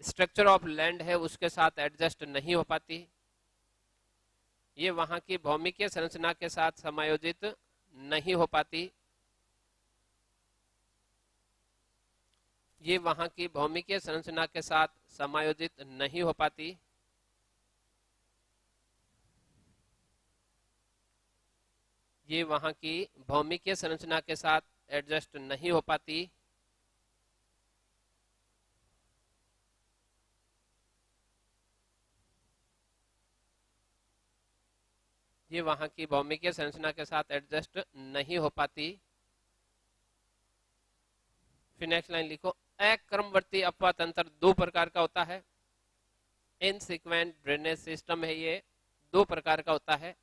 Structure of land है उसके साथ एडजस्ट नहीं हो पाती, ये वहां की भौमिकीय संरचना के साथ समायोजित नहीं हो पाती, ये वहां की भौमिकीय संरचना के साथ समायोजित नहीं हो पाती, ये वहां की भौमिकीय संरचना के साथ एडजस्ट नहीं हो पाती, ये वहां की भौमिकीय संरचना के साथ एडजस्ट नहीं हो पाती। फिर नेक्स्ट लाइन लिखो, अक्रमवर्ती अपवाह तंत्र दो प्रकार का होता है, इनसिक्वेंट ड्रेनेज सिस्टम है ये, दो प्रकार का होता है।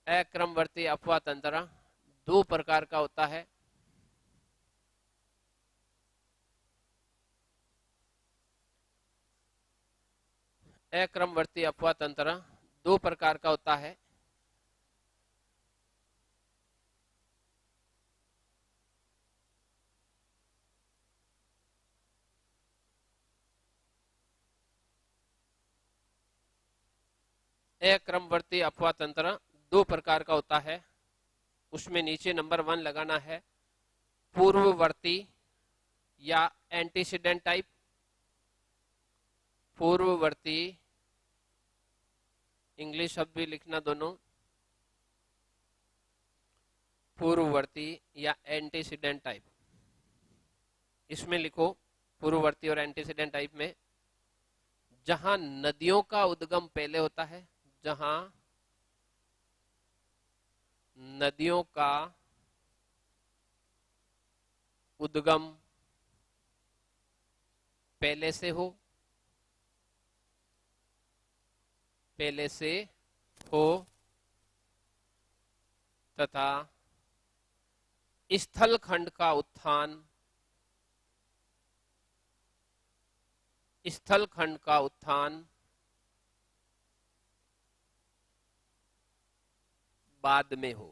अक्रमवर्ती अपवाह तंत्र दो प्रकार का होता है। अक्रमवर्ती अपवाह तंत्र दो प्रकार का होता है। अक्रमवर्ती अपवाह तंत्र दो प्रकार का होता है, उसमें नीचे नंबर 1 लगाना है, पूर्ववर्ती या एंटीसीडेंट टाइप। पूर्ववर्ती, इंग्लिश शब्द भी लिखना दोनों, पूर्ववर्ती या एंटीसीडेंट टाइप, इसमें लिखो पूर्ववर्ती और एंटीसीडेंट टाइप में, जहां नदियों का उद्गम पहले होता है, जहां नदियों का उद्गम पहले से हो, पहले से हो तथा स्थल खंड का उत्थान, स्थल खंड का उत्थान बाद में हो।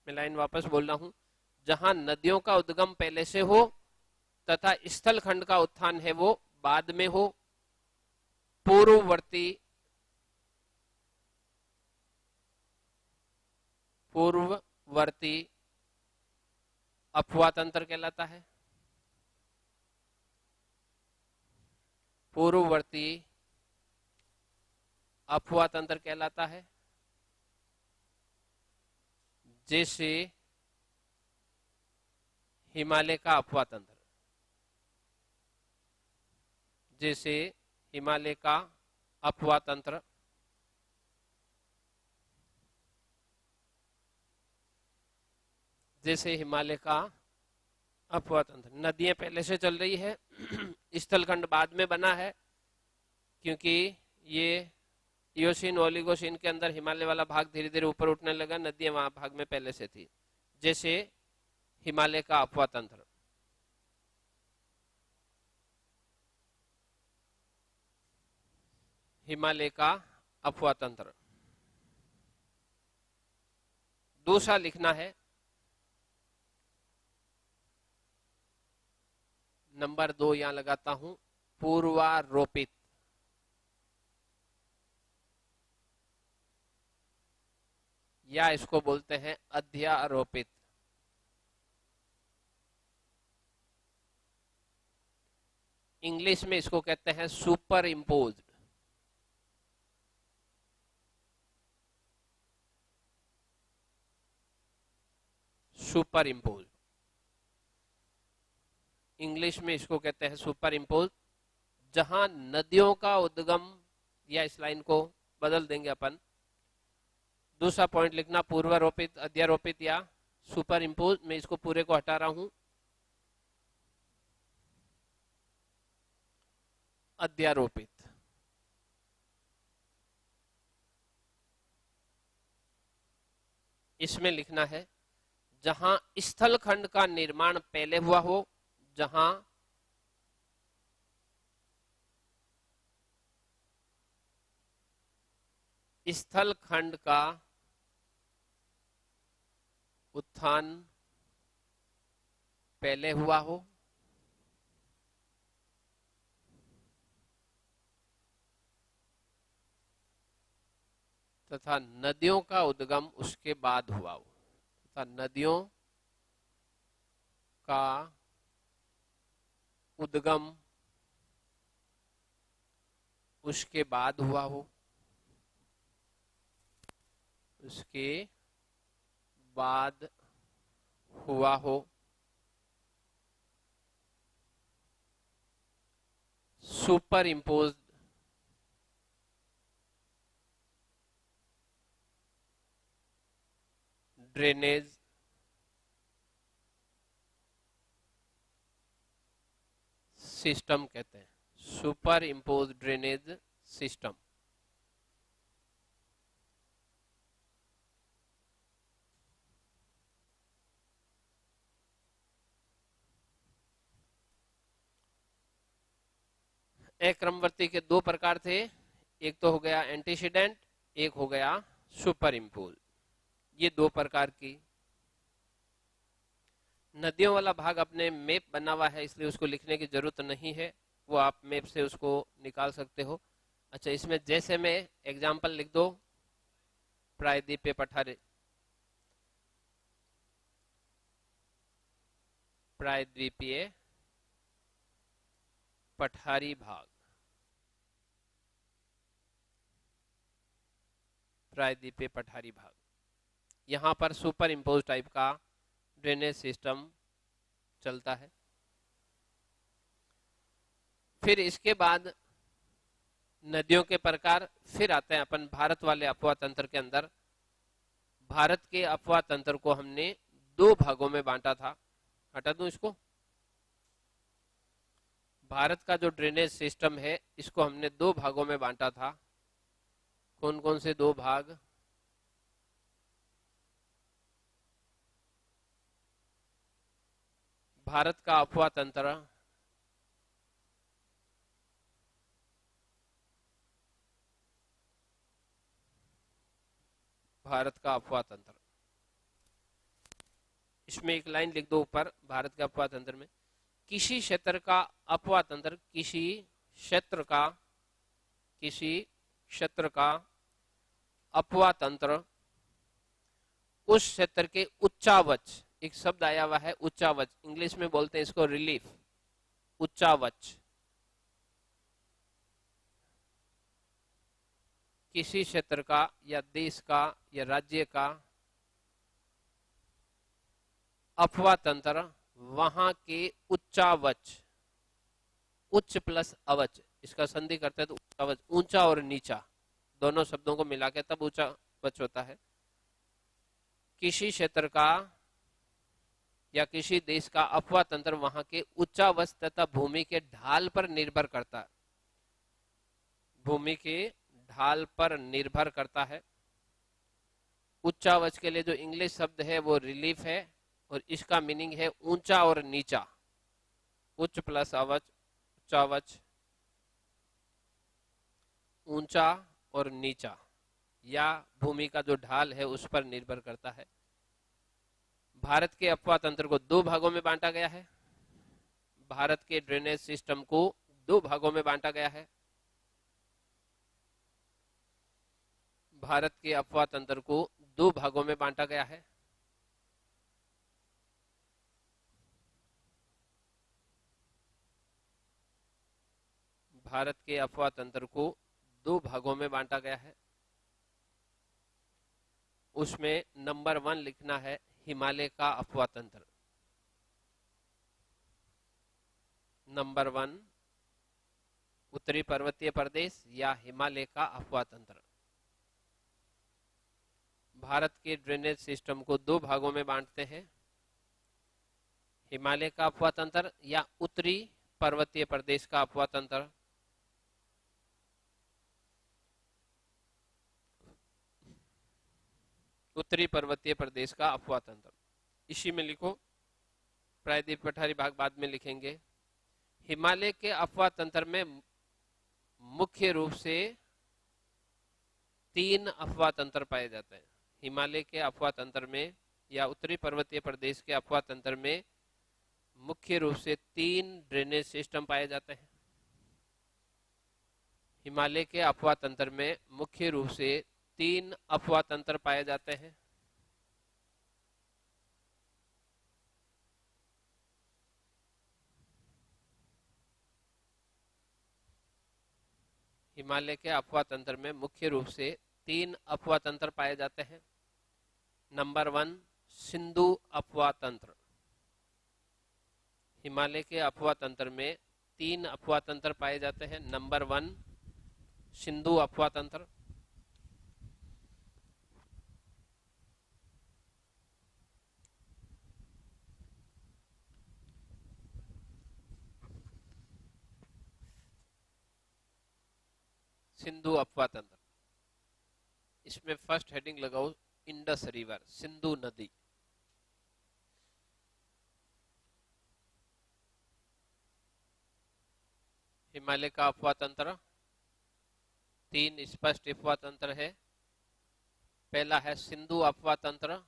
मैं लाइन वापस बोल रहा हूं, जहां नदियों का उद्गम पहले से हो तथा स्थल खंड का उत्थान है वो बाद में हो, पूर्ववर्ती, पूर्ववर्ती अपवाह तंत्र कहलाता है। पूर्ववर्ती अपवाह तंत्र कहलाता है। जैसे हिमालय का अपवाह तंत्र, जैसे हिमालय का अपवाह तंत्र, जैसे हिमालय का अपवाह तंत्र, नदियां पहले से चल रही है, स्थलखंड बाद में बना है, क्योंकि ये इयोसीन ओलिगोसीन के अंदर हिमालय वाला भाग धीरे धीरे ऊपर उठने लगा, नदियां वहां भाग में पहले से थी। जैसे हिमालय का अपवाह तंत्र, हिमालय का अपवाह तंत्र। दूसरा लिखना है नंबर 2, यहां लगाता हूं, पूर्वारोपित, या इसको बोलते हैं अध्यारोपित। इंग्लिश में इसको कहते हैं super imposed. Super impose, English में इसको कहते हैं सुपर इम्पोज, जहां नदियों का उद्गम, या इस लाइन को बदल देंगे अपन, दूसरा पॉइंट लिखना पूर्वारोपित, अध्यारोपित या सुपर इम्पोज। मैं इसको पूरे को हटा रहा हूं, अध्यारोपित। इसमें लिखना है जहां स्थल खंड का निर्माण पहले हुआ हो, जहां स्थल खंड का उत्थान पहले हुआ हो तथा नदियों का उद्गम उसके बाद हुआ हो, तथा नदियों का उद्गम उसके बाद हुआ हो, उसके बाद हुआ हो, सुपर इम्पोज ड्रेनेज सिस्टम कहते हैं, सुपर इम्पोज ड्रेनेज सिस्टम। अक्रमवर्ती के दो प्रकार थे, एक तो हो गया एंटीसीडेंट, एक हो गया सुपर इम्पोज। ये दो प्रकार की। नदियों वाला भाग अपने मैप बना हुआ है इसलिए उसको लिखने की जरूरत नहीं है, वो आप मैप से उसको निकाल सकते हो। अच्छा, इसमें जैसे मैं एग्जाम्पल लिख दो, प्रायद्वीपीय पठारी, प्रायद्वीपीय पठारी भाग, प्रायद्वीपीय पठारी भाग, यहाँ पर सुपर इम्पोज टाइप का ड्रेनेज सिस्टम चलता है। फिर इसके बाद नदियों के प्रकार फिर आते हैं अपन भारत वाले अपवाह तंत्र के अंदर। भारत के अपवाह तंत्र को हमने दो भागों में बांटा था। हटा दूं इसको। भारत का जो ड्रेनेज सिस्टम है इसको हमने दो भागों में बांटा था। कौन कौन से दो भाग? भारत का अपवाह तंत्र, भारत का अपवाह तंत्र, इसमें एक लाइन लिख दो ऊपर, भारत के अपवाह तंत्र में किसी क्षेत्र का अपवाह तंत्र, किसी क्षेत्र का अपवाह तंत्र उस क्षेत्र के उच्चावच, एक शब्द आया हुआ है उच्चावच, इंग्लिश में बोलते हैं इसको रिलीफ, उच्चावच, किसी क्षेत्र का या देश का या राज्य का अपवाह तंत्र वहां के उच्चावच, उच्च प्लस अवच, इसका संधि करते हैं तो उच्चावच, ऊंचा और नीचा दोनों शब्दों को मिला के तब उच्चावच होता है। किसी क्षेत्र का या किसी देश का अपवाह तंत्र वहां के उच्चावच तथा भूमि के ढाल पर निर्भर करता है, भूमि के ढाल पर निर्भर करता है। उच्चावच के लिए जो इंग्लिश शब्द है वो रिलीफ है और इसका मीनिंग है ऊंचा और नीचा, उच्च प्लस अवच, उच्चावच, ऊंचा और नीचा, या भूमि का जो ढाल है उस पर निर्भर करता है। भारत के अपवाह तंत्र को दो भागों में बांटा गया है। भारत के ड्रेनेज सिस्टम को दो भागों में बांटा गया है। भारत के अपवाह तंत्र को दो भागों में बांटा गया है। भारत के अपवाह तंत्र को दो भागों में बांटा गया है। उसमें नंबर 1 लिखना है हिमालय का अपवाह तंत्र। नंबर 1 उत्तरी पर्वतीय प्रदेश या हिमालय का अपवाह तंत्र। भारत के ड्रेनेज सिस्टम को दो भागों में बांटते हैं, हिमालय का अपवाह तंत्र या उत्तरी पर्वतीय प्रदेश का अपवाह तंत्र। उत्तरी पर्वतीय प्रदेश का अपवाह तंत्र इसी में लिखो, प्रायद्वीप पठारी भाग बाद में लिखेंगे। हिमालय के अपवाह तंत्र में मुख्य रूप से 3 अपवाह तंत्र पाए जाते हैं। हिमालय के अपवाह तंत्र में या उत्तरी पर्वतीय प्रदेश के अफवाह तंत्र में मुख्य रूप से 3 ड्रेनेज सिस्टम पाए जाते हैं। हिमालय के अफवाह तंत्र में मुख्य रूप से 3 अफवाह तंत्र पाए जाते हैं। हिमालय के अफवाह तंत्र में मुख्य रूप से 3 अफवाह तंत्र पाए जाते हैं। नंबर 1 सिंधु अफवाह तंत्र। हिमालय के अफवाह तंत्र में 3 अफवाह तंत्र पाए जाते हैं। नंबर 1 सिंधु अफवाह तंत्र, सिंधु अफवाह तंत्र। इसमें फर्स्ट हेडिंग लगाओ इंडस रिवर, सिंधु नदी। हिमालय का अफवाह तंत्र 3 स्पष्ट अफवाह तंत्र है। पहला है सिंधु अफवाह तंत्र,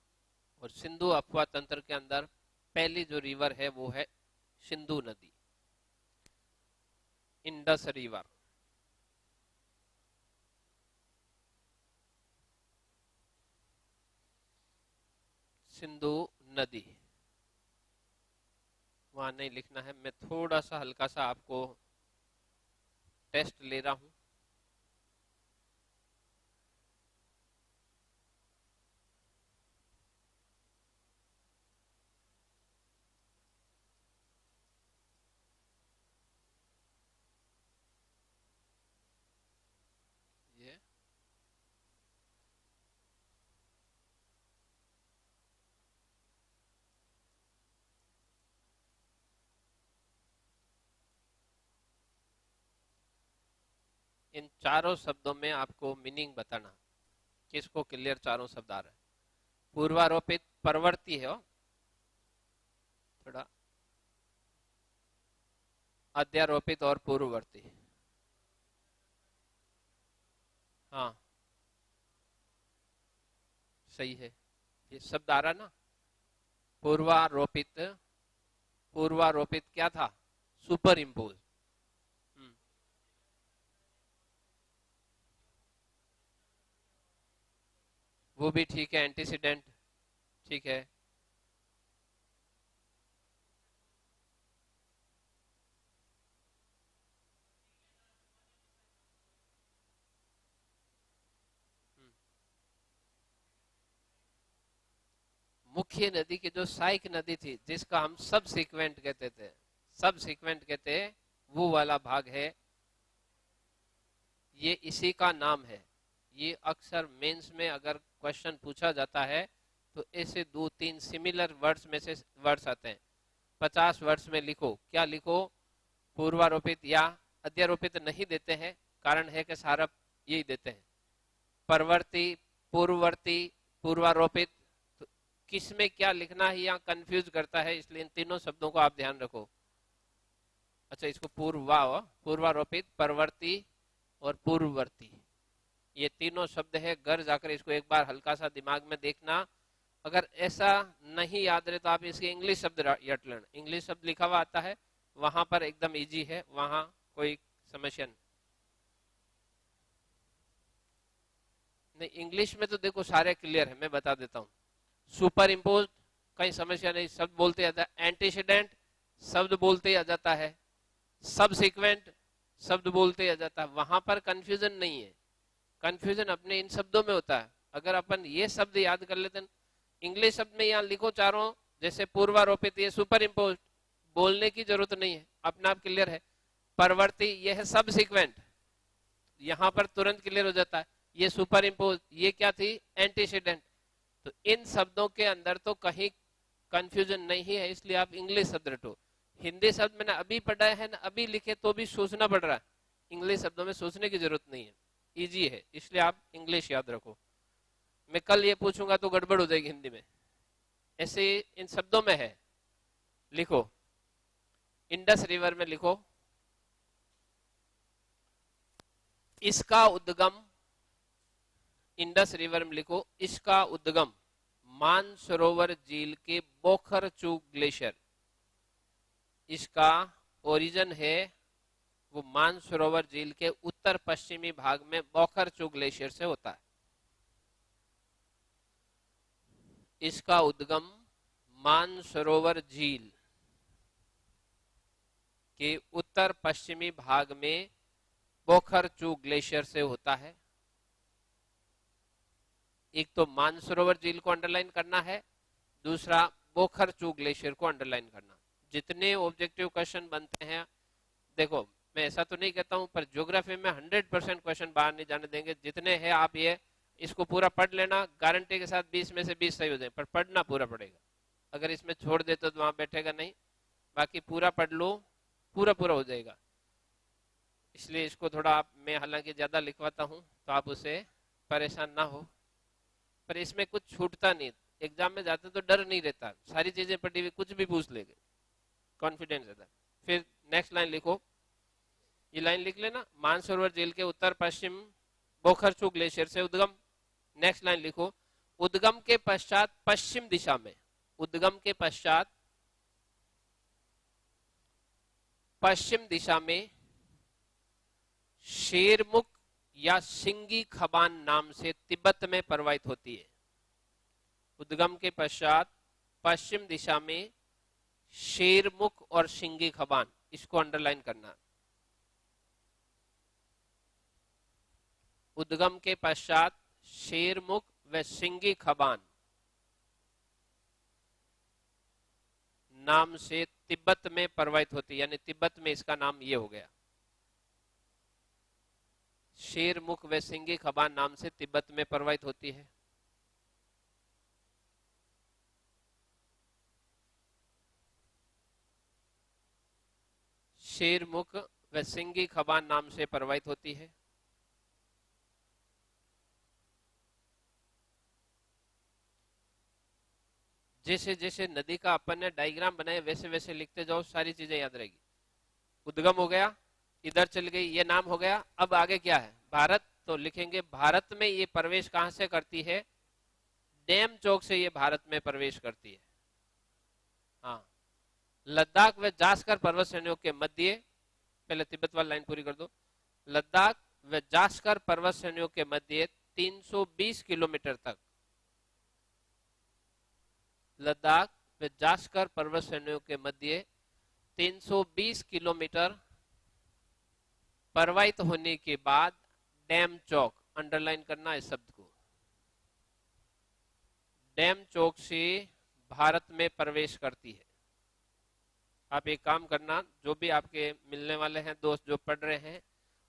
और सिंधु अफवाह तंत्र के अंदर पहली जो रिवर है वो है सिंधु नदी, इंडस रिवर। सिंधु नदी वहां नहीं लिखना है, मैं थोड़ा सा हल्का सा आपको टेस्ट ले रहा हूं। ये इन चारों शब्दों में आपको मीनिंग बताना, किसको क्लियर चारों शब्द आ रहे हैं। पूर्वारोपित परवर्ती है, थोड़ा अध्यारोपित और पूर्ववर्ती। हाँ सही है, ये शब्द आ रहा ना। पूर्वारोपित, पूर्वारोपित क्या था? Super impose. वो भी ठीक है, एंटीसीडेंट ठीक है। मुख्य नदी की जो सहायक नदी थी, जिसका हम सब सीक्वेंट कहते थे, सब सीक्वेंट कहते हैं, वो वाला भाग है, ये इसी का नाम है। ये अक्सर मेंस में अगर क्वेश्चन पूछा जाता है तो ऐसे 2-3 सिमिलर वर्ड्स में से वर्ड्स आते हैं। 50 वर्ड्स में लिखो, क्या लिखो? पूर्वारोपित या अध्यारोपित नहीं देते हैं, कारण है कि सारा यही देते हैं, परवर्ती, पूर्ववर्ती, पूर्वारोपित। तो किस में क्या लिखना है यहाँ कंफ्यूज करता है, इसलिए इन तीनों शब्दों को आप ध्यान रखो। अच्छा, इसको पूर्वारोपित, परवर्ती और पूर्ववर्ती, ये तीनों शब्द है। घर जाकर इसको एक बार हल्का सा दिमाग में देखना। अगर ऐसा नहीं याद रहे तो आप इसके इंग्लिश शब्द रट लेना। इंग्लिश शब्द लिखा हुआ आता है, वहां पर एकदम इजी है, वहां कोई समस्या नहीं। इंग्लिश में तो देखो सारे क्लियर है, मैं बता देता हूँ। सुपर इम्पोज कहीं समस्या नहीं, शब्द बोलते आ जाता है। एंटीसीडेंट शब्द बोलते आ जाता है। सब सीक्वेंट शब्द बोलते आ जाता है, वहां पर कंफ्यूजन नहीं है। कंफ्यूजन अपने इन शब्दों में होता है। अगर अपन ये शब्द याद कर लेते हैं, इंग्लिश शब्द में यहाँ लिखो चारों, जैसे पूर्वारोपित, ये सुपर इम्पोज, बोलने की जरूरत नहीं है, अपना आप क्लियर है। परवर्ती, ये है सब सीक्वेंट, यहां पर तुरंत क्लियर हो जाता है। ये सुपर इम्पोज, ये क्या थी? एंटीसीडेंट। तो इन शब्दों के अंदर तो कहीं कंफ्यूजन नहीं है, इसलिए आप इंग्लिश शब्द रटो। हिंदी शब्द मैंने अभी पढ़ा है ना, अभी लिखे तो भी सोचना पड़ रहा है। इंग्लिश शब्दों में सोचने की जरूरत नहीं है, इजी है, इसलिए आप इंग्लिश याद रखो। मैं कल ये पूछूंगा तो गड़बड़ हो जाएगी हिंदी में। ऐसे इन शब्दों में है, लिखो। इंडस रिवर में लिखो, इसका उद्गम, इंडस रिवर में लिखो, इसका उद्गम मानसरोवर झील के बोखरचू ग्लेशियर, इसका ओरिजिन है वो मानसरोवर झील के उत्तर पश्चिमी भाग में बोखरचू ग्लेशियर से होता है। इसका उद्गम मानसरोवर झील के उत्तर पश्चिमी भाग में बोखरचू ग्लेशियर से होता है। एक तो मानसरोवर झील को अंडरलाइन करना है, दूसरा बोखरचू ग्लेशियर को अंडरलाइन करना। जितने ऑब्जेक्टिव क्वेश्चन बनते हैं, देखो मैं ऐसा तो नहीं कहता हूं, पर ज्योग्राफी में 100% क्वेश्चन बाहर नहीं जाने देंगे। जितने हैं आप ये इसको पूरा पढ़ लेना, गारंटी के साथ 20 में से 20 सही हो जाए, पर पढ़ना पूरा पड़ेगा। अगर इसमें छोड़ देते तो वहां बैठेगा नहीं, बाकी पूरा पढ़ लो, पूरा पूरा हो जाएगा। इसलिए इसको थोड़ा आप, मैं हालांकि ज्यादा लिखवाता हूं तो आप उसे परेशान ना हो, पर इसमें कुछ छूटता नहीं। एग्जाम में जाते तो डर नहीं रहता, सारी चीजें पढ़ी हुई, कुछ भी पूछ लेंगे, कॉन्फिडेंस रहता। फिर नेक्स्ट लाइन लिखो, ये लाइन लिख लेना, मानसरोवर झील के उत्तर पश्चिम बोखरचू ग्लेशियर से उद्गम। नेक्स्ट लाइन लिखो, उद्गम के पश्चात पश्चिम दिशा में, उद्गम के पश्चात पश्चिम दिशा में शेरमुख या सिंगी खबान नाम से तिब्बत में प्रवाहित होती है। उद्गम के पश्चात पश्चिम दिशा में शेरमुख और सिंगी खबान, इसको अंडरलाइन करना। उद्गम के पश्चात शेरमुख व सिंगी खबान नाम से तिब्बत में प्रवाहित होती है, यानी तिब्बत में इसका नाम ये हो गया। शेरमुख व सिंगी खबान नाम से तिब्बत में प्रवाहित होती है। शेरमुख व सिंगी खबान नाम से प्रवाहित होती है। जैसे जैसे नदी का अपन ने डायग्राम बनाया वैसे वैसे लिखते जाओ, सारी चीजें याद रहेगी। उद्गम हो गया, इधर चल गई, ये नाम हो गया। अब आगे क्या है, भारत, तो लिखेंगे भारत में ये प्रवेश कहां से करती है, डैम चौक से ये भारत में प्रवेश करती है। हाँ, लद्दाख व जास्कर पर्वत श्रेणियों के मध्य, पहले तिब्बत वाली लाइन पूरी कर दो। लद्दाख व जास्कर पर्वत श्रेणियों के मध्य 320 किलोमीटर तक, लद्दाख व जास्कर पर्वत श्रेणियों के मध्य 320 किलोमीटर प्रवाहित होने के बाद डैम चौक, अंडरलाइन करना इस शब्द को, डैम चौक से भारत में प्रवेश करती है। आप एक काम करना, जो भी आपके मिलने वाले हैं दोस्त जो पढ़ रहे हैं,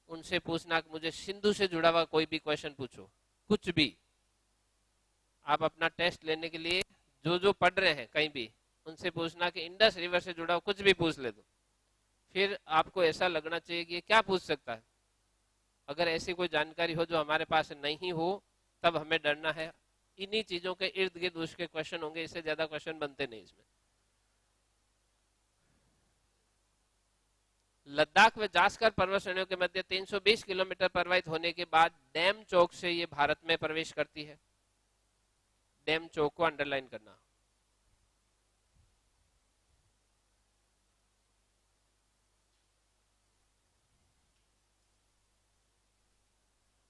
उनसे पूछना कि मुझे सिंधु से जुड़ा हुआ कोई भी क्वेश्चन पूछो, कुछ भी। आप अपना टेस्ट लेने के लिए जो जो पढ़ रहे हैं कहीं भी, उनसे पूछना कि इंडस रिवर से जुड़ा हुआ कुछ भी पूछ ले दो। फिर आपको ऐसा लगना चाहिए कि क्या पूछ सकता है। अगर ऐसी कोई जानकारी हो जो हमारे पास नहीं हो, तब हमें डरना है। इन्हीं चीजों के इर्द गिर्द उसके क्वेश्चन होंगे, इससे ज्यादा क्वेश्चन बनते नहीं इसमें। लद्दाख व जास्कर पर्वत श्रेणियों के मध्य 320 किलोमीटर प्रवाहित होने के बाद डैम चौक से ये भारत में प्रवेश करती है। डैम चौक को अंडरलाइन करना।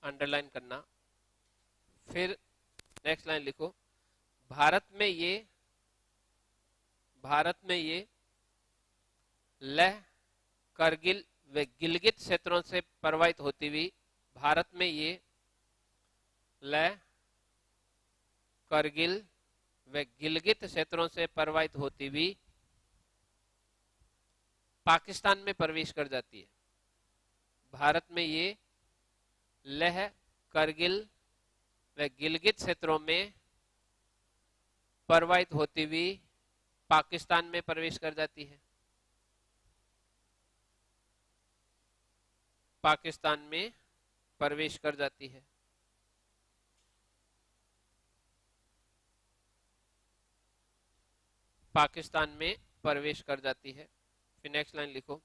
अंडरलाइन करना। फिर नेक्स्ट लाइन लिखो, भारत में ये लेह, करगिल व गिलगित क्षेत्रों से प्रवाहित होती हुई, भारत में ये लेह, करगिल व गिलगित क्षेत्रों से प्रवाहित होती हुई पाकिस्तान में प्रवेश कर जाती है। भारत में ये लेह, करगिल व गिलगित क्षेत्रों में प्रवाहित होती हुई पाकिस्तान में प्रवेश कर जाती है। पाकिस्तान में प्रवेश कर जाती है। पाकिस्तान में प्रवेश कर जाती है। फिर नेक्स्ट लाइन लिखो,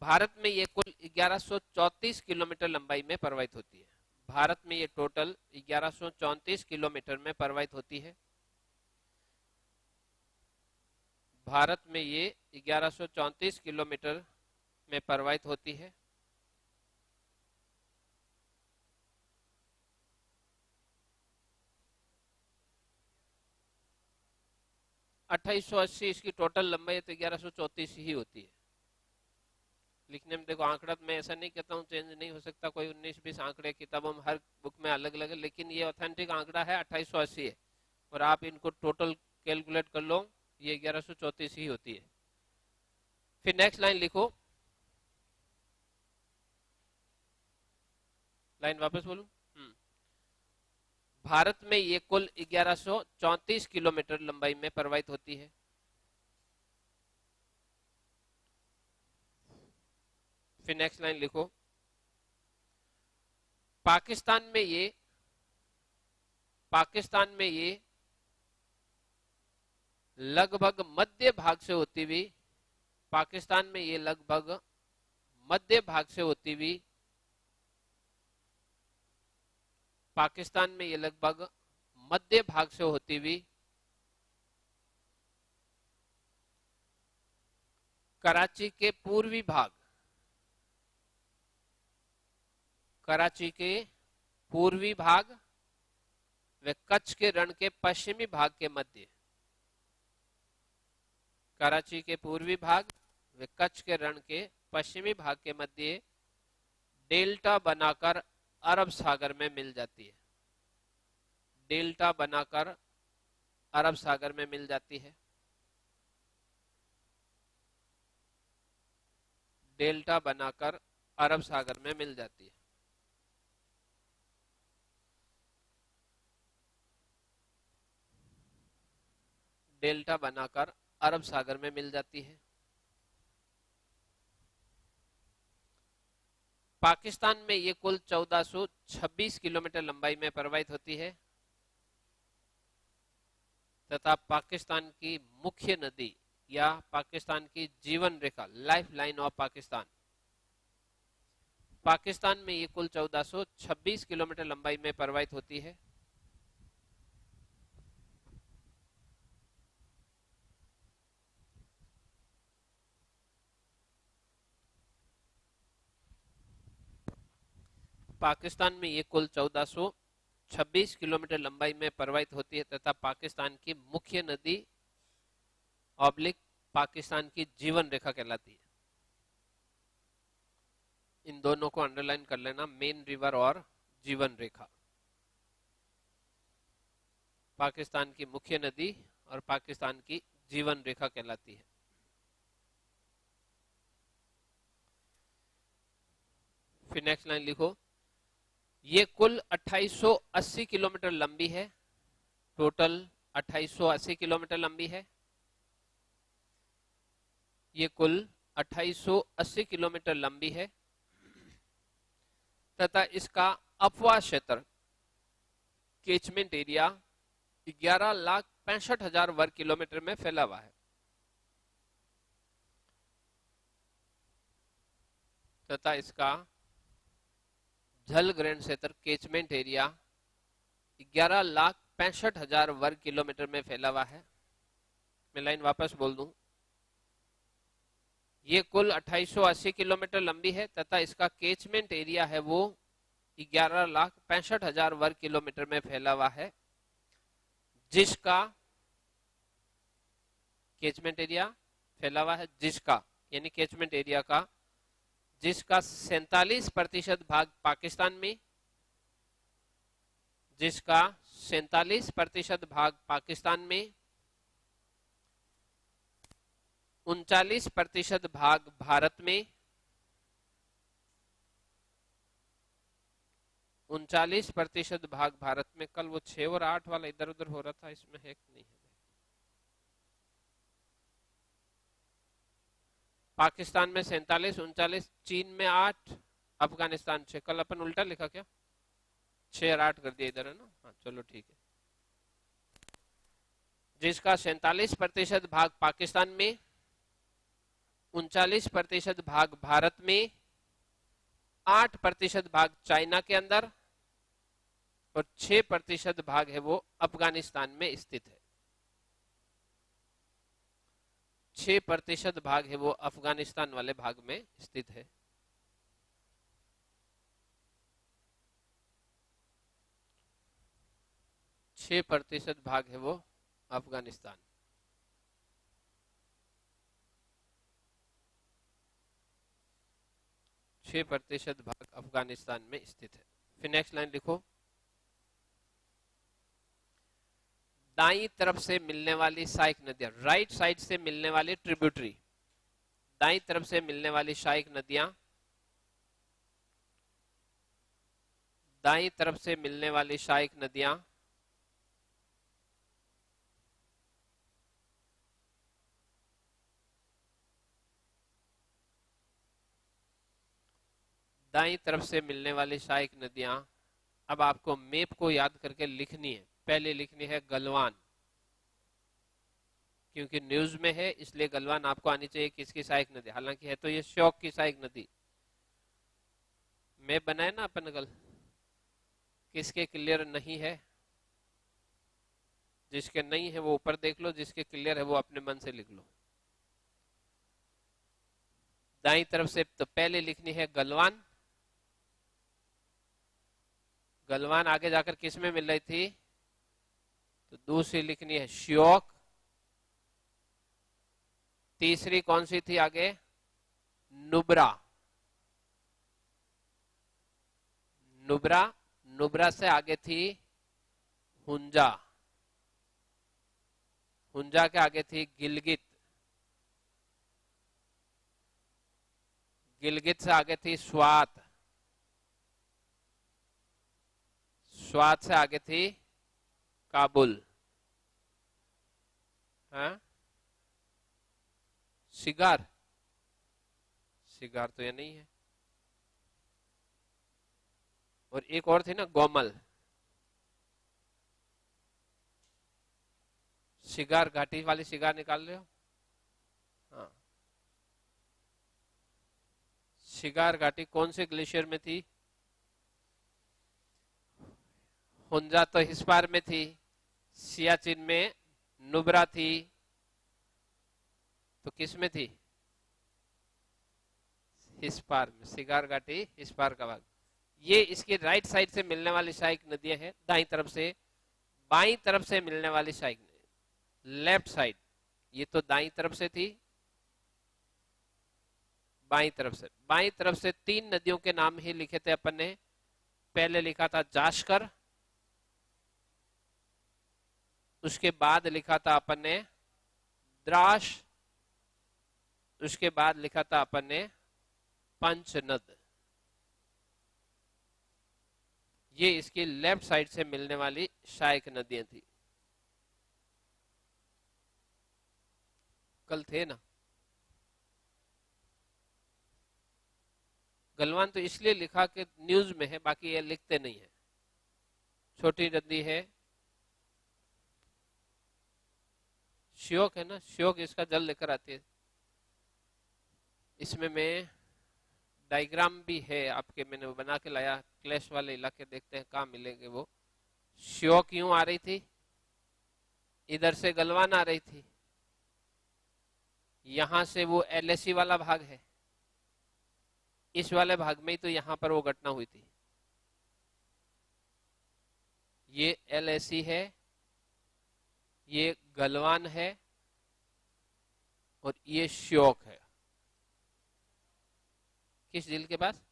भारत में ये कुल 1134 किलोमीटर लंबाई में प्रवाहित होती है। भारत में ये टोटल 1134 किलोमीटर में प्रवाहित होती है। भारत में ये 1134 किलोमीटर में प्रवाहित होती है। (2880) इसकी टोटल लंबाई है, तो 1134 ही होती है। लिखने में देखो आंकड़ा मैं ऐसा नहीं कहता हूँ चेंज नहीं हो सकता, कोई 19-20 आंकड़े किताबों में हर बुक में अलग अलग है, लेकिन ये ऑथेंटिक आंकड़ा है 2880 है, और आप इनको टोटल कैलकुलेट कर लो, ये 1134 ही होती है। फिर नेक्स्ट लाइन लिखो, लाइन वापस बोलूं, भारत में ये कुल 1134 किलोमीटर लंबाई में प्रवाहित होती है। फिर नेक्स्ट लाइन लिखो, पाकिस्तान में ये लगभग मध्य भाग से होती हुई, पाकिस्तान में ये लगभग मध्य भाग से होती हुई, पाकिस्तान में ये लगभग मध्य भाग से होती हुई कराची के पूर्वी भाग, कराची के पूर्वी भाग व कच्छ के रण के पश्चिमी भाग के मध्य, कराची के पूर्वी भाग व कच्छ के रण के पश्चिमी भाग के मध्य डेल्टा बनाकर अरब सागर में मिल जाती है। डेल्टा बनाकर अरब सागर में मिल जाती है। डेल्टा बनाकर अरब सागर में मिल जाती है। डेल्टा बनाकर अरब सागर में मिल जाती है। पाकिस्तान में ये कुल 1426 किलोमीटर लंबाई में प्रवाहित होती है तथा पाकिस्तान की मुख्य नदी या पाकिस्तान की जीवन रेखा, life line of Pakistan, Pakistan में ये कुल 1426 किलोमीटर लंबाई में प्रवाहित होती है। पाकिस्तान में ये कुल 1426 किलोमीटर लंबाई में प्रवाहित होती है तथा पाकिस्तान की मुख्य नदी ऑब्लिक पाकिस्तान की जीवन रेखा कहलाती है। इन दोनों को अंडरलाइन कर लेना, मेन रिवर और जीवन रेखा, पाकिस्तान की मुख्य नदी और पाकिस्तान की जीवन रेखा कहलाती है। फिर नेक्स्ट लाइन लिखो, ये कुल 2880 किलोमीटर लंबी है, टोटल 2880 किलोमीटर लंबी है। ये कुल 2880 किलोमीटर लंबी है तथा इसका अपवाह क्षेत्र, कैचमेंट एरिया 11,65,000 वर्ग किलोमीटर में फैला हुआ है तथा इसका जल ग्रहण क्षेत्र, कैचमेंट एरिया 11,65,000 वर्ग किलोमीटर में फैला हुआ है। मैं लाइन वापस बोल दूं, ये कुल 2880 किलोमीटर लंबी है तथा इसका कैचमेंट एरिया है वो 11,65,000 वर्ग किलोमीटर में फैला हुआ है, जिसका कैचमेंट एरिया फैला हुआ है, जिसका यानी कैचमेंट एरिया का, जिसका 47% भाग पाकिस्तान में, जिसका 47% भाग पाकिस्तान में, 39% भाग भारत में, 39% भाग भारत में। कल वो 6 और 8 वाला इधर उधर हो रहा था, इसमें है कि नहीं है? पाकिस्तान में 47, 39, चीन में 8, अफगानिस्तान 6। कल अपन उल्टा लिखा क्या? 6 और 8 कर दिया इधर, है ना? हाँ चलो ठीक है। जिसका 47% भाग पाकिस्तान में, 39% भाग भारत में, 8% भाग चाइना के अंदर और 6% भाग है वो अफगानिस्तान में स्थित है। 6% भाग है वो अफगानिस्तान वाले भाग में स्थित है। 6% भाग है वो अफगानिस्तान। छह प्रतिशत भाग अफगानिस्तान में स्थित है। फिर नेक्स्ट लाइन लिखो। दाईं तरफ से मिलने वाली सहायक नदियां, राइट साइड से मिलने वाली ट्रिब्यूटरी, दाईं तरफ से मिलने वाली सहायक नदियां, दाईं तरफ से मिलने वाली सहायक नदियां दाईं तरफ से मिलने वाली सहायक नदियां। अब आपको मैप को याद करके लिखनी है। पहले लिखनी है गलवान, क्योंकि न्यूज में है इसलिए गलवान आपको आनी चाहिए। किसकी सहायक नदी? हालांकि है तो ये श्योक की सहायक नदी। मैप बनाए ना अपन कल, किसके क्लियर नहीं है? जिसके नहीं है वो ऊपर देख लो, जिसके क्लियर है वो अपने मन से लिख लो। दाईं तरफ से तो पहले लिखनी है गलवान। गलवान आगे जाकर किस में मिल रही थी? तो दूसरी लिखनी है श्योक। तीसरी कौन सी थी आगे? नुब्रा। नुब्रा, नुब्रा से आगे थी हुंजा। हुंजा के आगे थी गिलगित। गिलगित से आगे थी स्वात। स्वात से आगे थी काबुल। हाँ, शिगार, शिगार तो ये नहीं है। और एक और थी ना गोमल। शिगार घाटी वाली शिगार निकाल रहे हो? हाँ, शिगार घाटी कौन से ग्लेशियर में थी? हुंजा तो हिस्पार में थी। सियाचिन में नुब्रा थी, तो किस में थी? हिस्पार में। शिगार घाटी हिस्पार का भाग। ये इसकी राइट साइड से मिलने वाली सहायक नदियां हैं। दाईं तरफ से, बाईं तरफ से मिलने वाली सहायक, लेफ्ट साइड। ये तो दाईं तरफ से थी, बाईं तरफ से। बाईं तरफ से 3 नदियों के नाम ही लिखे थे अपन ने। पहले लिखा था जाश्कर, उसके बाद लिखा था अपन ने द्रास, उसके बाद लिखा था अपन ने पंचनद। ये इसकी लेफ्ट साइड से मिलने वाली सहायक नदियां थी। कल थे ना। गलवान तो इसलिए लिखा कि न्यूज में है, बाकी ये लिखते नहीं है। छोटी नदी है श्योक, है ना, श्योक इसका जल लेकर आती है। इसमें मैं डायग्राम भी है आपके, मैंने वो बना के लाया। क्लैश वाले इलाके देखते हैं कहाँ मिलेंगे वो। श्योक यूं आ रही थी, इधर से गलवान आ रही थी, यहां से वो एलएसी वाला भाग है। इस वाले भाग में ही तो यहां पर वो घटना हुई थी। ये एलएसी है, ये गलवान है, और ये श्योक है। किस झील के पास?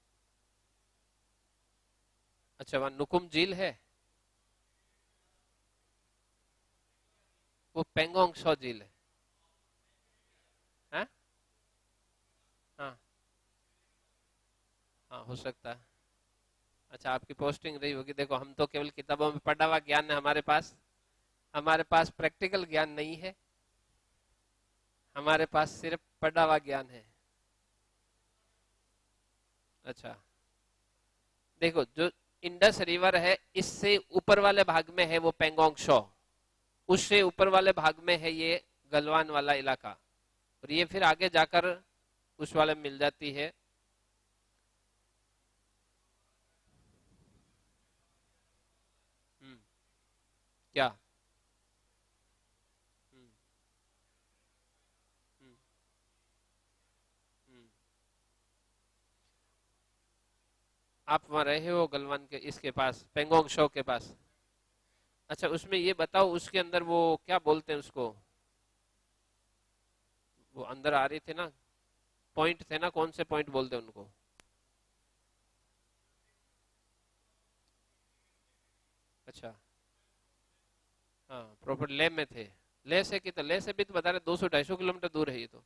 अच्छा, वहां नुकुम झील है। वो पेंगोंग सो झील है। हाँ हाँ हाँ, हो सकता है। अच्छा, आपकी पोस्टिंग रही होगी। देखो, हम तो केवल किताबों में पढ़ा हुआ ज्ञान है हमारे पास। हमारे पास प्रैक्टिकल ज्ञान नहीं है, हमारे पास सिर्फ पढ़ा हुआ ज्ञान है। अच्छा, देखो, जो इंडस रिवर है इससे ऊपर वाले भाग में है वो पेंगोंग शो, उससे ऊपर वाले भाग में है ये गलवान वाला इलाका, और ये फिर आगे जाकर उस वाले मिल जाती है। क्या? हम्म, आप वहाँ रहे हो गलवान के इसके पास, पेंगोंग शो के पास? अच्छा, उसमें ये बताओ, उसके अंदर वो क्या बोलते हैं उसको, वो अंदर आ रही थे ना, पॉइंट थे ना, कौन से पॉइंट बोलते हैं उनको? अच्छा, हाँ, प्रॉपर ले में थे। ले से की तो, ले से भी तो बता रहे 200-250 किलोमीटर दूर है ये तो।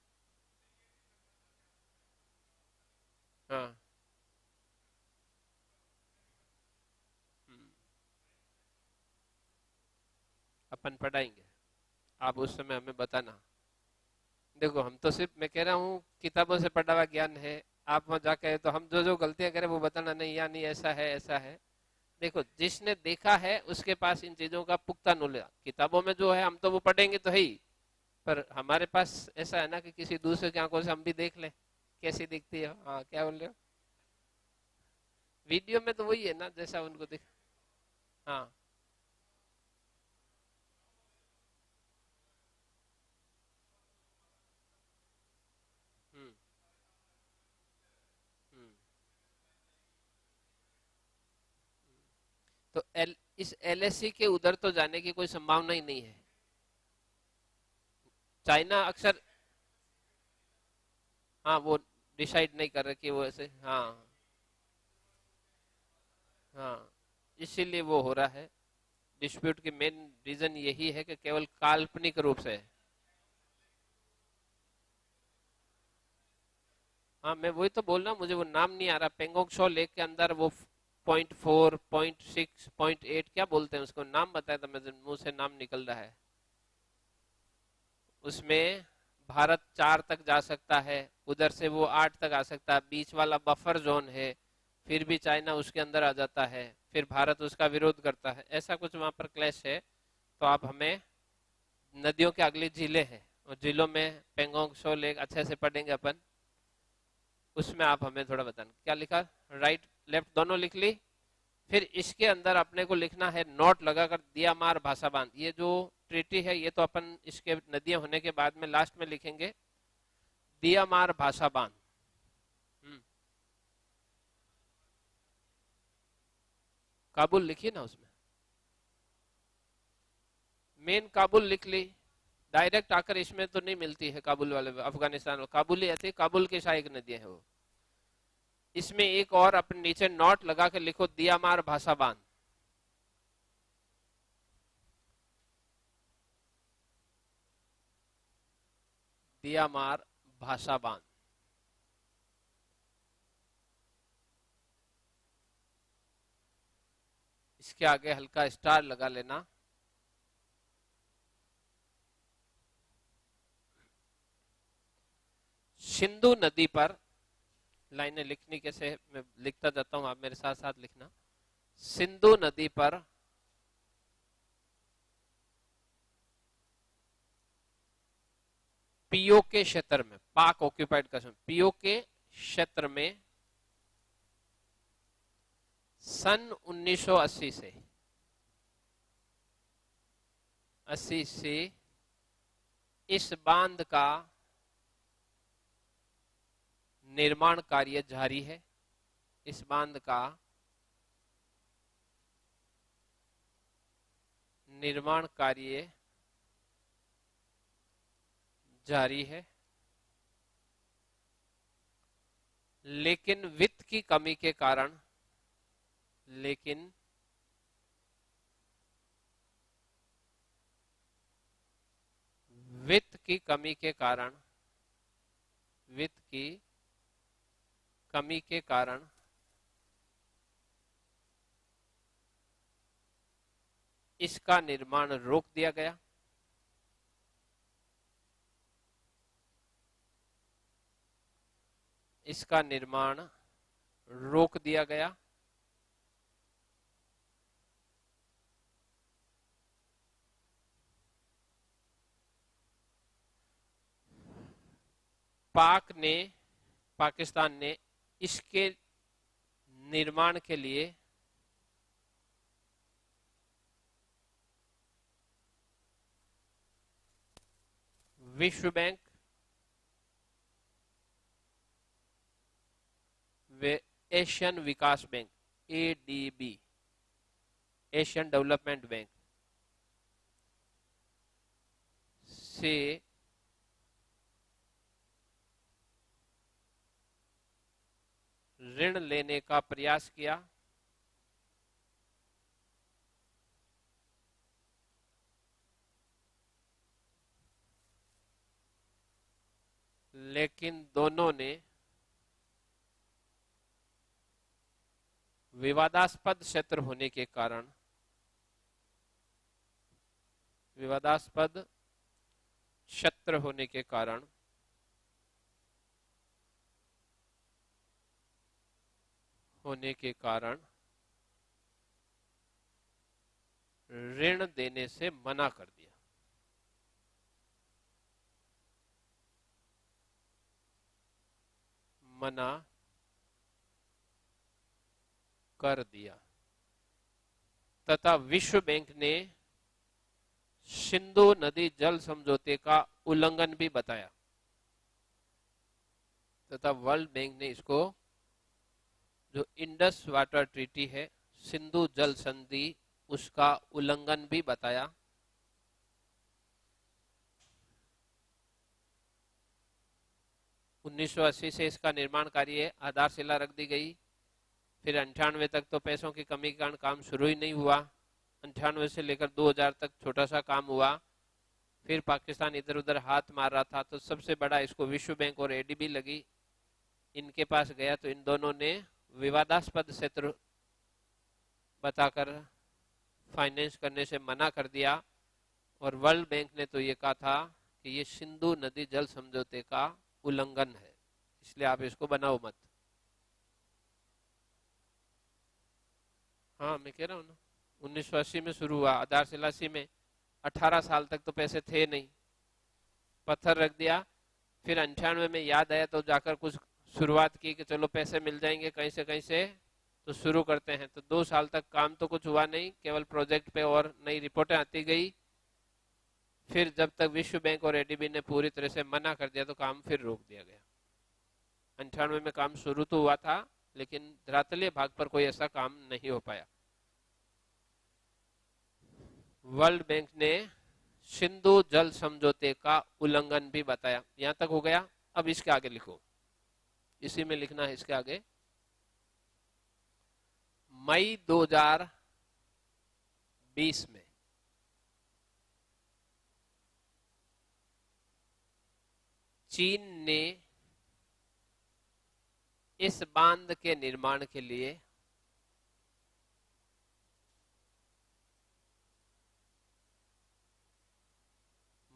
हाँ। हम्म, अपन पढ़ाएंगे, आप उस समय हमें बताना। देखो हम तो सिर्फ, मैं कह रहा हूँ किताबों से पढ़ा हुआ ज्ञान है, आप वहां जाके तो हम जो जो गलतियां करें वो बताना नहीं, या नहीं ऐसा है ऐसा है। देखो जिसने देखा है उसके पास इन चीजों का पुख्ता नॉलेज, किताबों में जो है हम तो वो पढ़ेंगे तो है ही, पर हमारे पास ऐसा है ना कि किसी दूसरे की आंखों से हम भी देख लें कैसी दिखती है। हाँ, क्या बोल रहे हो? वीडियो में तो वही है ना जैसा उनको दिख। हाँ। हम्म। हम्म। तो इस एलएससी के उधर तो जाने की कोई संभावना ही नहीं है। चाइना अक्सर, हाँ, वो डिसाइड नहीं कर रहे कि वो ऐसे, हाँ। हाँ, इसीलिए वो हो रहा है। डिस्प्यूट की मेन रीजन यही है कि केवल काल्पनिक रूप से है। हाँ, मैं वही तो बोल रहा हूँ, मुझे वो नाम नहीं आ रहा, पेंगोंग शो लेक के अंदर वो 0.4, 0.6, 0.8 क्या बोलते हैं उसको, नाम बताया था, मेरे मुंह से नाम निकल रहा है। उसमें भारत 4 तक जा सकता है, उधर से वो 8 तक आ सकता है, बीच वाला बफर जोन है, फिर भी चाइना उसके अंदर आ जाता है, फिर भारत उसका विरोध करता है, ऐसा कुछ वहां पर क्लैश है। तो आप हमें, नदियों के अगली झीलें हैं, और झीलों में पेंगोंग शो लेक अच्छे से पढ़ेंगे अपन, उसमें आप हमें थोड़ा बताना क्या लिखा, राइट लेफ्ट दोनों लिख ली। फिर इसके अंदर अपने को लिखना है नोट लगाकर, दियामार भाषा बांध, ये जो ट्रीटी है ये तो अपन इसके नदियां होने के बाद में लास्ट में लिखेंगे, दियामार भाषा बांध। हम्म, काबुल लिखी ना उसमें, मेन काबुल लिख ली। डायरेक्ट आकर इसमें तो नहीं मिलती है, काबुल वाले अफगानिस्तान में काबुल ही आती है, काबुल की सहायक नदियां है वो। इसमें एक और अपने नीचे नोट लगा के लिखो, दियामार भाषा बांध। दियामार भाषा बांध। इसके आगे हल्का स्टार लगा लेना। सिंधु नदी पर, लाइनें लिखनी कैसे, मैं लिखता जाता हूं, आप मेरे साथ साथ लिखना। सिंधु नदी पर पीओके क्षेत्र में, पाक ऑक्यूपाइड कश्मीर, पीओके क्षेत्र में सन 1980 से, 80 से इस बांध का निर्माण कार्य जारी है। इस बांध का निर्माण कार्य जारी है, लेकिन वित्त की कमी के कारण, लेकिन वित्त की कमी के कारण, वित्त की कमी के कारण इसका निर्माण रोक दिया गया। इसका निर्माण रोक दिया गया। पाक ने, पाकिस्तान ने इसके निर्माण के लिए विश्व बैंक व एशियन विकास bank, ADB, Asian Development Bank से ऋण लेने का प्रयास किया, लेकिन दोनों ने विवादास्पद क्षेत्र होने के कारण ऋण देने से मना कर दिया। तथा विश्व बैंक ने सिंधु नदी जल समझौते का उल्लंघन भी बताया, तथा वर्ल्ड बैंक ने इसको, जो इंडस वाटर ट्रीटी है, सिंधु जल संधि, उसका उल्लंघन भी बताया। उन्नीस सौ 80 से इसका निर्माण कार्य आधारशिला रख दी गई। फिर 98 तक तो पैसों की कमी के कारण काम शुरू ही नहीं हुआ। 98 से लेकर 2000 तक छोटा सा काम हुआ। फिर पाकिस्तान इधर उधर हाथ मार रहा था, तो सबसे बड़ा इसको विश्व बैंक और ADB लगी, इनके पास गया तो इन दोनों ने विवादास्पद क्षेत्र बताकर फाइनेंस करने से मना कर दिया। और वर्ल्ड बैंक ने तो ये कहा था कि ये सिंधु नदी जल समझौते का उल्लंघन है, इसलिए आप इसको बनाओ मत। हाँ, मैं कह रहा हूँ ना, 1980 में शुरू हुआ, आधारशिला 80 में, 18 साल तक तो पैसे थे नहीं, पत्थर रख दिया। फिर 98 में याद आया तो जाकर कुछ शुरुआत की कि चलो पैसे मिल जाएंगे कहीं से तो शुरू करते हैं। तो 2 साल तक काम तो कुछ हुआ नहीं, केवल प्रोजेक्ट पे और नई रिपोर्टें आती गई। फिर जब तक विश्व बैंक और ADB ने पूरी तरह से मना कर दिया तो काम फिर रोक दिया गया। 98 में काम शुरू तो हुआ था, लेकिन धरातलीय भाग पर कोई ऐसा काम नहीं हो पाया। वर्ल्ड बैंक ने सिंधु जल समझौते का उल्लंघन भी बताया। यहां तक हो गया। अब इसके आगे लिखो, इसी में लिखना है इसके आगे। मई 2020 में चीन ने इस बांध के निर्माण के लिए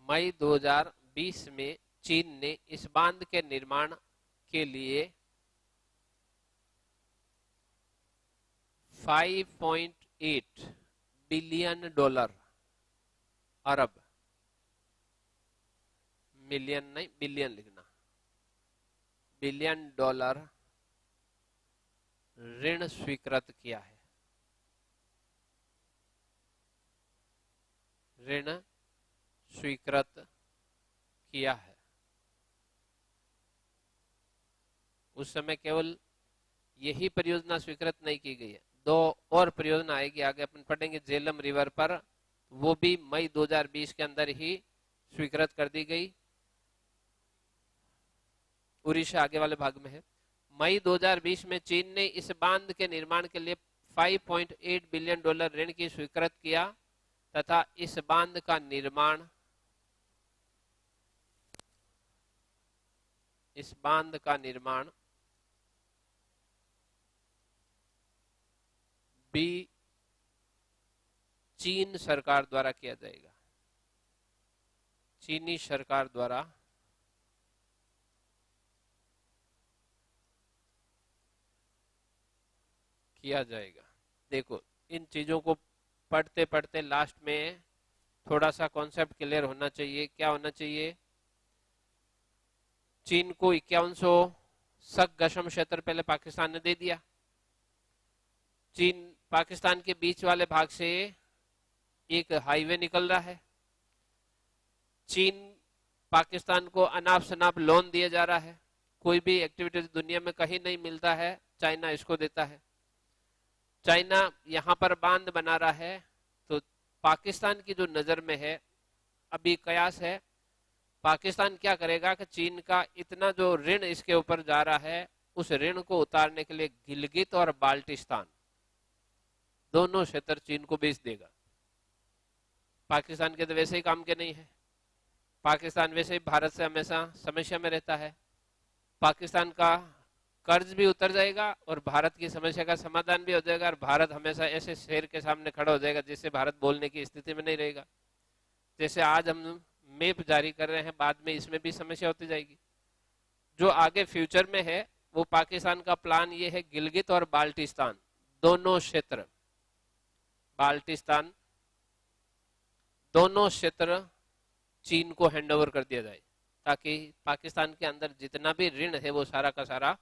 मई 2020 में चीन ने इस बांध के निर्माण के लिए 5.8 बिलियन डॉलर, अरब, मिलियन नहीं बिलियन लिखना, बिलियन डॉलर ऋण स्वीकृत किया है। ऋण स्वीकृत किया है। उस समय केवल यही परियोजना स्वीकृत नहीं की गई है, 2 और परियोजना आएगी आगे अपन पढ़ेंगे झेलम रिवर पर, वो भी मई 2020 के अंदर ही स्वीकृत कर दी गई। उड़ीसा आगे वाले भाग में है। मई 2020 में चीन ने इस बांध के निर्माण के लिए 5.8 बिलियन डॉलर ऋण की स्वीकृत किया तथा इस बांध का निर्माण भी चीन सरकार द्वारा किया जाएगा। चीनी सरकार द्वारा किया जाएगा। देखो, इन चीजों को पढ़ते पढ़ते लास्ट में थोड़ा सा कॉन्सेप्ट क्लियर होना चाहिए। क्या होना चाहिए? चीन को 5100 सक गशम क्षेत्र पहले पाकिस्तान ने दे दिया। चीन पाकिस्तान के बीच वाले भाग से एक हाईवे निकल रहा है। चीन पाकिस्तान को अनाप शनाप लोन दिया जा रहा है। कोई भी एक्टिविटीज दुनिया में कहीं नहीं मिलता है, चाइना इसको देता है। चाइना यहाँ पर बांध बना रहा है, तो पाकिस्तान की जो नजर में है, अभी कयास है, पाकिस्तान क्या करेगा कि चीन का इतना जो ऋण इसके ऊपर जा रहा है, उस ऋण को उतारने के लिए गिलगित और बाल्टिस्तान दोनों क्षेत्र चीन को बेच देगा। पाकिस्तान के तो वैसे ही काम के नहीं है, पाकिस्तान वैसे ही भारत से हमेशा समस्या में रहता है, पाकिस्तान का कर्ज भी उतर जाएगा और भारत की समस्या का समाधान भी हो जाएगा, और भारत हमेशा ऐसे शेर के सामने खड़ा हो जाएगा जिससे भारत बोलने की स्थिति में नहीं रहेगा। जैसे आज हम मैप जारी कर रहे हैं, बाद में इसमें भी समस्या होती जाएगी। जो आगे फ्यूचर में है वो पाकिस्तान का प्लान ये है, गिलगित और बाल्टिस्तान दोनों क्षेत्र, बाल्टिस्तान दोनों क्षेत्र चीन को हैंडओवर कर दिया जाए, ताकि पाकिस्तान के अंदर जितना भी ऋण है वो सारा का सारा,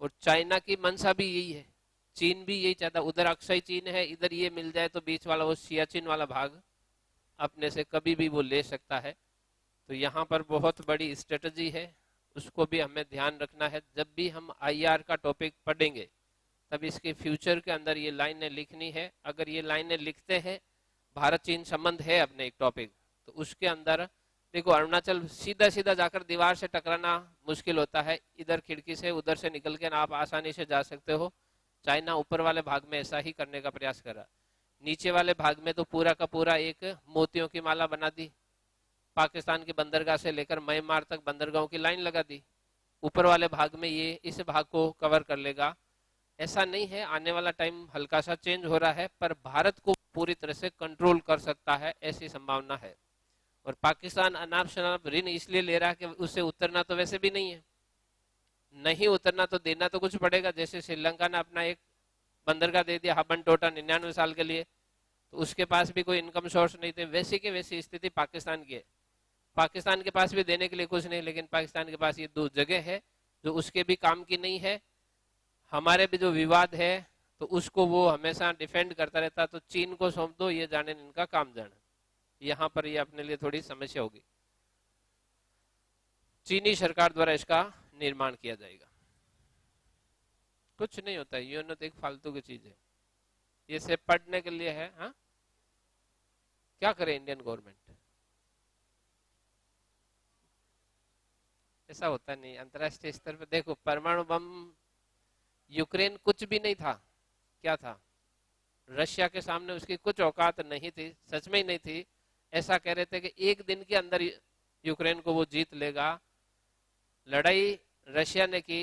और चाइना की मंशा भी यही है, चीन भी यही चाहता, उधर अक्षय चीन है, इधर ये मिल जाए तो बीच वाला वो सियाचिन वाला भाग अपने से कभी भी वो ले सकता है। तो यहाँ पर बहुत बड़ी स्ट्रेटजी है, उसको भी हमें ध्यान रखना है। जब भी हम आईआर का टॉपिक पढ़ेंगे तब इसके फ्यूचर के अंदर ये लाइनें लिखनी है। अगर ये लाइनें लिखते हैं, भारत चीन संबंध है अपने एक टॉपिक, तो उसके अंदर देखो अरुणाचल सीधा सीधा जाकर दीवार से टकराना मुश्किल होता है, इधर खिड़की से उधर से निकल के आप आसानी से जा सकते हो। चाइना ऊपर वाले भाग में ऐसा ही करने का प्रयास कर रहा, नीचे वाले भाग में तो पूरा का पूरा एक मोतियों की माला बना दी, पाकिस्तान की बंदरगाह से लेकर म्यांमार तक बंदरगाहों की लाइन लगा दी। ऊपर वाले भाग में ये इस भाग को कवर कर लेगा, ऐसा नहीं है। आने वाला टाइम हल्का सा चेंज हो रहा है, पर भारत को पूरी तरह से कंट्रोल कर सकता है, ऐसी संभावना है। और पाकिस्तान अनाप शनाप ऋण इसलिए ले रहा है कि उससे उतरना तो वैसे भी नहीं है, नहीं उतरना तो देना तो कुछ पड़ेगा। जैसे श्रीलंका ने अपना एक बंदरगाह दे दिया हबन टोटा 99 साल के लिए, तो उसके पास भी कोई इनकम सोर्स नहीं थे। वैसी की वैसी स्थिति पाकिस्तान की है, पाकिस्तान के पास भी देने के लिए कुछ नहीं, लेकिन पाकिस्तान के पास ये दो जगह है जो उसके भी काम की नहीं है। हमारे भी जो विवाद है तो उसको वो हमेशा डिफेंड करता रहता, तो चीन को सौंप दो, ये जाने इनका काम जाने। यहाँ पर ये अपने लिए थोड़ी समस्या होगी, चीनी सरकार द्वारा इसका निर्माण किया जाएगा। कुछ नहीं होता, ये तो एक फालतू की चीज है, ये सिर्फ पढ़ने के लिए है। हाँ, क्या करे इंडियन गवर्नमेंट, ऐसा होता नहीं। अंतरराष्ट्रीय स्तर पर देखो, परमाणु बम यूक्रेन कुछ भी नहीं था, क्या था, रशिया के सामने उसकी कुछ औकात नहीं थी, सच में ही नहीं थी। ऐसा कह रहे थे कि एक दिन के अंदर यूक्रेन को वो जीत लेगा। लड़ाई रशिया ने की,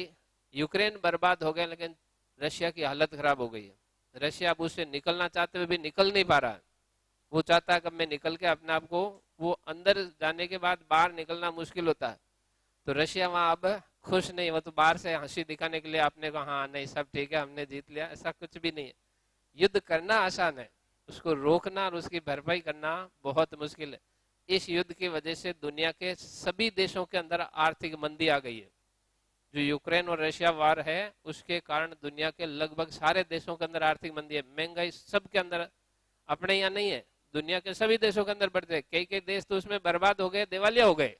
यूक्रेन बर्बाद हो गया, लेकिन रशिया की हालत खराब हो गई है। रशिया अब उससे निकलना चाहते हुए भी निकल नहीं पा रहा है। वो चाहता है कि मैं निकल के अपने आप को, वो अंदर जाने के बाद बाहर निकलना मुश्किल होता है। तो रशिया वहां अब खुश नहीं, वो तो बाहर से हंसी दिखाने के लिए आपने कहा हाँ नहीं सब ठीक है हमने जीत लिया, ऐसा कुछ भी नहीं है। युद्ध करना आसान है, उसको रोकना और उसकी भरपाई करना बहुत मुश्किल है। इस युद्ध की वजह से दुनिया के सभी देशों के अंदर आर्थिक मंदी आ गई है। जो यूक्रेन और रशिया वार है उसके कारण दुनिया के लगभग सारे देशों के अंदर आर्थिक मंदी है, महंगाई सबके अंदर, अपने यहाँ नहीं है, दुनिया के सभी देशों के अंदर बढ़ते। कई कई देश तो उसमें बर्बाद हो गए, दिवालिया हो गए,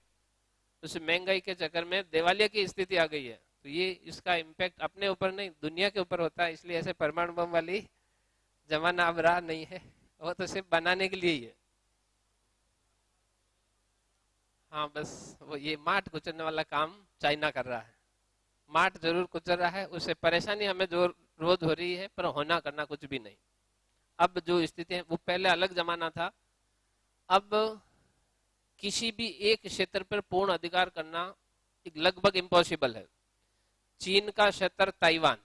उस महंगाई के चक्कर में दिवालिया की स्थिति आ गई है। तो ये इसका इम्पैक्ट अपने ऊपर नहीं दुनिया के ऊपर होता है। इसलिए ऐसे परमाणु बम वाली जमाना अब रहा नहीं है, वो तो सिर्फ बनाने के लिए ही है। हाँ बस वो ये माट कुचलने वाला काम चाइना कर रहा है, माट जरूर कुचल रहा है, उससे परेशानी हमें जो रोज हो रही है, पर होना करना कुछ भी नहीं। अब जो स्थिति है वो पहले अलग जमाना था, अब किसी भी एक क्षेत्र पर पूर्ण अधिकार करना एक लगभग इम्पॉसिबल है। चीन का क्षेत्र ताइवान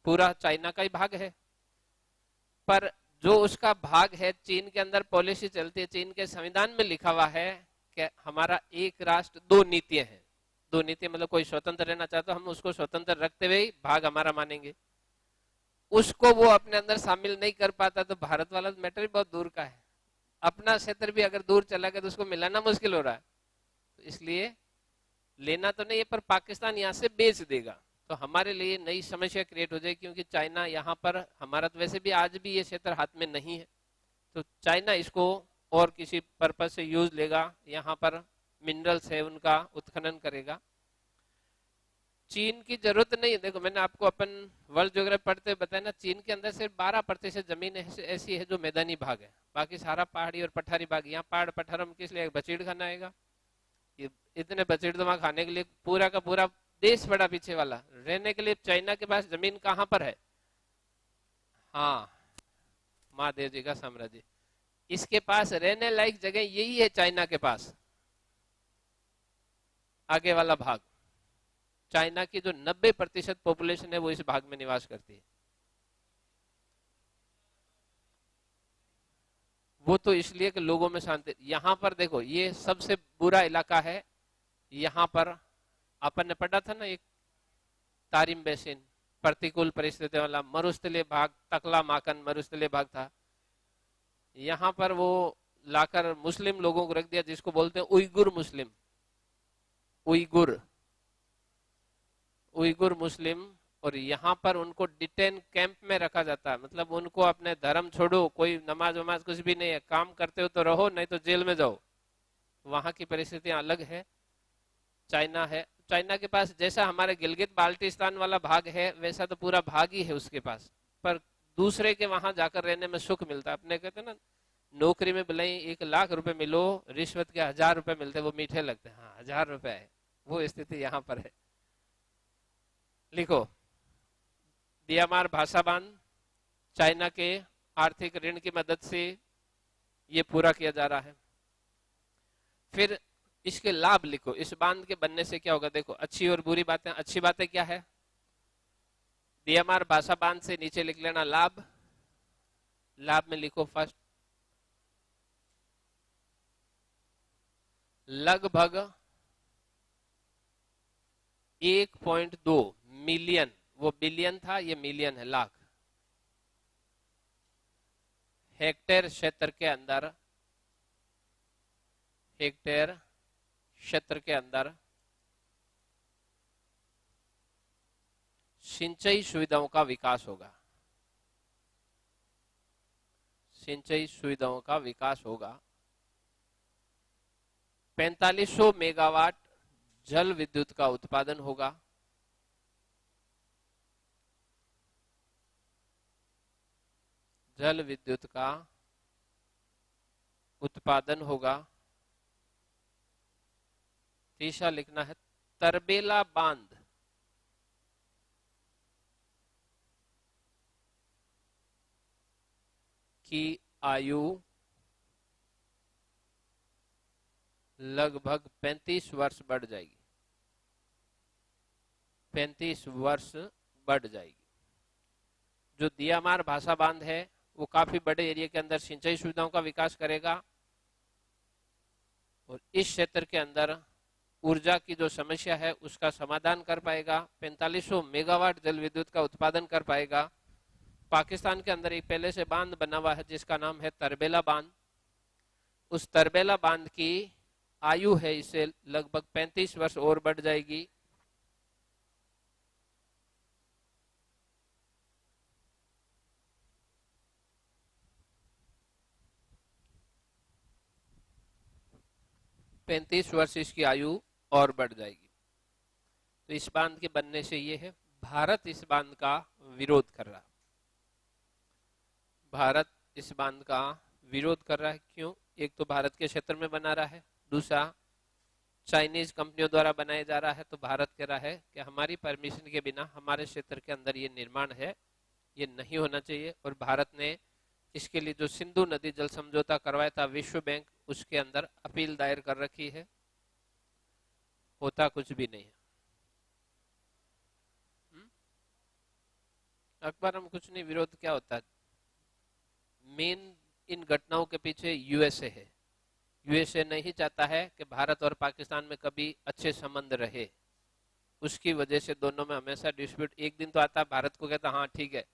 पूरा चाइना का ही भाग है, पर जो उसका भाग है चीन के अंदर पॉलिसी चलती है, चीन के संविधान में लिखा हुआ है कि हमारा एक राष्ट्र दो नीतियां हैं। दो नीतियां मतलब कोई स्वतंत्र रहना चाहता, हम उसको स्वतंत्र रखते हुए ही भाग हमारा मानेंगे। उसको वो अपने अंदर शामिल नहीं कर पाता, तो भारत वाला मैटर भी बहुत दूर का है। अपना क्षेत्र भी अगर दूर चला गया तो उसको मिलाना मुश्किल हो रहा है। तो इसलिए लेना तो नहीं है, पर पाकिस्तान यहाँ से बेच देगा तो हमारे लिए नई समस्या क्रिएट हो जाएगी, क्योंकि चाइना यहाँ पर, हमारा तो वैसे भी आज भी ये क्षेत्र हाथ में नहीं है, तो चाइना इसको और किसी पर्पज से यूज लेगा, यहाँ पर मिनरल्स है उनका उत्खनन करेगा। चीन की जरूरत नहीं है। देखो मैंने आपको अपन वर्ल्ड ज्योग्राफी पढ़ते बताया ना, चीन के अंदर सिर्फ 12% जमीन ऐसी है जो मैदानी भाग है, बाकी सारा पहाड़ी और पठारी भाग। यहाँ पहाड़ पठारों में किस लिए बचीड़ खाना आएगा? ये इतने बचीड़ तो वहां खाने के लिए पूरा का पूरा देश बड़ा पीछे वाला। रहने के लिए चाइना के पास जमीन कहाँ पर है? हाँ, महादेव जी का साम्राज्य, इसके पास रहने लायक जगह यही है चाइना के पास। आगे वाला भाग, चाइना की जो 90% पॉपुलेशन है वो इस भाग में निवास करती है। वो तो इसलिए कि लोगों में शांति। यहाँ पर देखो ये सबसे बुरा इलाका है। यहाँ पर अपन ने पढ़ा था ना, एक तारिम बेसिन, प्रतिकूल परिस्थितियों वाला मरुस्थलीय भाग, तकला माकन मरुस्थलीय भाग था। यहाँ पर वो लाकर मुस्लिम लोगों को रख दिया, जिसको बोलते हैं उइगुर मुस्लिम, उइगुर उइगुर मुस्लिम। और यहाँ पर उनको डिटेन कैंप में रखा जाता है, मतलब उनको अपने धर्म छोड़ो, कोई नमाज वमाज कुछ भी नहीं है, काम करते हो तो रहो नहीं तो जेल में जाओ। वहां की परिस्थितियां अलग है। चाइना है, चाइना के पास जैसा हमारे गिलगित बाल्टिस्तान वाला भाग है वैसा तो पूरा भाग ही है उसके पास, पर दूसरे के वहां जाकर रहने में सुख मिलता है। अपने कहते ना नौकरी में भले 1 लाख रुपए मिलो, रिश्वत के 1000 रुपए मिलते, वो मीठे लगते हैं। हाँ 1000 रुपए है, वो स्थिति यहाँ पर है। लिखो, म्यांमार भाषा बांध चाइना के आर्थिक ऋण की मदद से ये पूरा किया जा रहा है। फिर इसके लाभ लिखो, इस बांध के बनने से क्या होगा। देखो अच्छी और बुरी बातें। अच्छी बातें क्या है? म्यांमार भाषा बांध से नीचे लिख लेना लाभ। लाभ में लिखो फर्स्ट, लगभग 1.2 मिलियन, वो बिलियन था ये मिलियन है, लाख हेक्टेयर क्षेत्र के अंदर, हेक्टेयर क्षेत्र के अंदर सिंचाई सुविधाओं का विकास होगा। सिंचाई सुविधाओं का विकास होगा। 4500 मेगावाट जल विद्युत का उत्पादन होगा। जल विद्युत का उत्पादन होगा। तीसरा लिखना है तरबेला बांध की आयु लगभग 35 वर्ष बढ़ जाएगी। 35 वर्ष बढ़ जाएगी। जो म्यांमार भाषा बांध है वो काफी बड़े एरिया के अंदर सिंचाई सुविधाओं का विकास करेगा और इस क्षेत्र के अंदर ऊर्जा की जो समस्या है उसका समाधान कर पाएगा। 4500 मेगावाट जल विद्युत का उत्पादन कर पाएगा। पाकिस्तान के अंदर एक पहले से बांध बना हुआ है जिसका नाम है तरबेला बांध। उस तरबेला बांध की आयु है इससे लगभग 35 वर्ष और बढ़ जाएगी। वर्ष इसकी आयु और बढ़ जाएगी। तो इस बांध के बनने से ये है, भारत इस बांध का विरोध कर रहा है। भारत इस बांध का विरोध कर रहा है। क्यों? एक तो भारत के क्षेत्र में बना रहा है, दूसरा चाइनीज कंपनियों द्वारा बनाया जा रहा है। तो भारत कह रहा है कि हमारी परमिशन के बिना हमारे क्षेत्र के अंदर ये निर्माण है, ये नहीं होना चाहिए। और भारत ने इसके लिए जो सिंधु नदी जल समझौता करवाया था विश्व बैंक, उसके अंदर अपील दायर कर रखी है। होता कुछ भी नहीं है। अकबर हम कुछ नहीं, विरोध क्या होता है? मेन इन घटनाओं के पीछे यूएसए है। यूएसए नहीं चाहता है कि भारत और पाकिस्तान में कभी अच्छे संबंध रहे। उसकी वजह से दोनों में हमेशा डिस्प्यूट। एक दिन तो आता है, भारत को कहता हाँ ठीक है,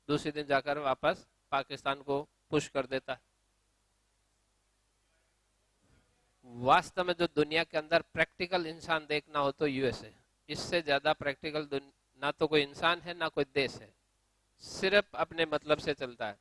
दूसरे दिन जाकर वापस पाकिस्तान को पुश कर देता है। वास्तव में जो दुनिया के अंदर प्रैक्टिकल इंसान देखना हो तो यूएसए। इससे ज्यादा प्रैक्टिकल ना तो कोई इंसान है ना कोई देश है, सिर्फ अपने मतलब से चलता है।